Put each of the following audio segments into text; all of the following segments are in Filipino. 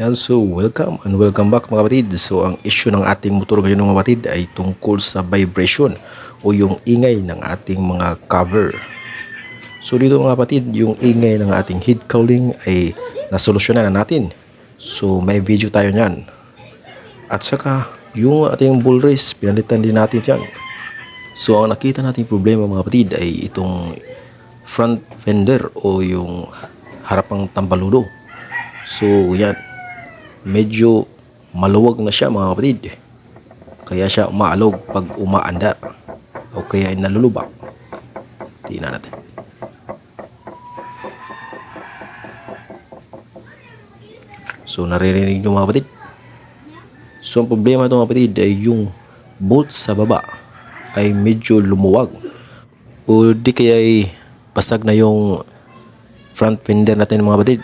Yan, so welcome and welcome back mga kapatid. So ang issue ng ating motor ngayon mga kapatid ay tungkol sa vibration o yung ingay ng ating mga cover. So dito mga kapatid, yung ingay ng ating head cowling ay nasolusyonan na natin. So may video tayo niyan. At saka yung ating bull race, pinalitan din natin yan. So ang nakita nating problema mga kapatid ay itong front fender o yung harapang tambaludo. So yan, medyo maluwag na siya mga kapatid, kaya siya umaalog pag umaandar o kaya ay nalulubak. Tingnan natin. So naririnig nyo mga kapatid. So ang problema ito mga kapatid ay yung bolt sa baba ay medyo lumuwag o di kaya ay basag na yung front fender natin mga kapatid.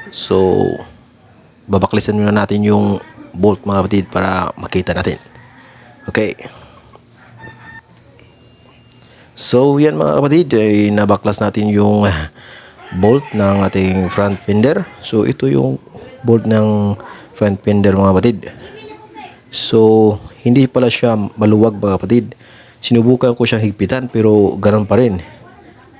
So babaklisan muna natin yung bolt mga kapatid para makita natin. Okay. So yan mga kapatid, ay nabaklas natin yung bolt ng ating front fender. So ito yung bolt ng front fender mga kapatid. So hindi pala siya maluwag mga kapatid. Sinubukan ko siyang higpitan pero ganoon pa rin,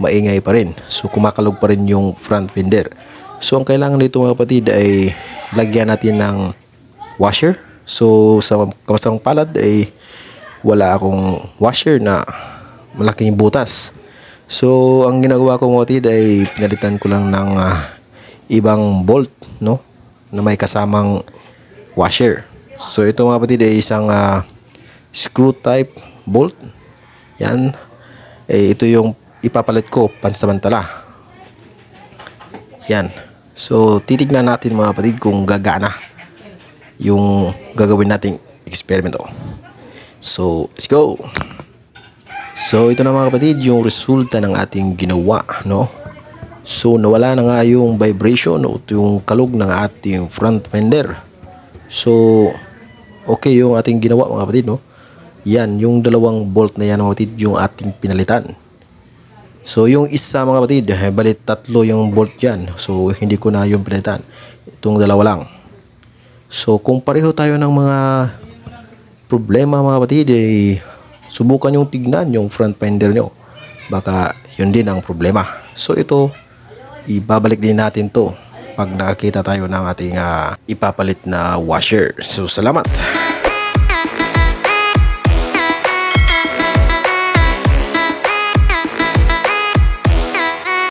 maingay pa rin. So kumakalog pa rin yung front fender. So ang kailangan nito mga kapatid ay lagyan natin ng washer. So sa kamasang palad ay wala akong washer na malaking butas. So ang ginagawa ko mga kapatid ay pinalitan ko lang ng ibang bolt, no, na may kasamang washer. So ito mga kapatid ay isang screw type bolt. Yan, ito yung ipapalit ko pansamantala. Yan. So titignan natin mga kapatid kung gagana yung gagawin nating eksperimento. So let's go. So ito na mga kapatid yung resulta ng ating ginawa, no. So nawala na nga yung vibration o yung kalog ng ating front fender. So okay yung ating ginawa mga kapatid, no. Yan yung dalawang bolt na yan mga kapatid yung ating pinalitan. So yung isa mga kapatid, balit tatlo yung bolt yan. So hindi ko na yung pinalitan. Itong dalawa lang. So kung pareho tayo ng mga problema mga kapatid, subukan yung tignan yung front fender nyo. Baka yun din ang problema. So ito, ibabalik din natin to pag nakakita tayo ng ating ipapalit na washer. So salamat!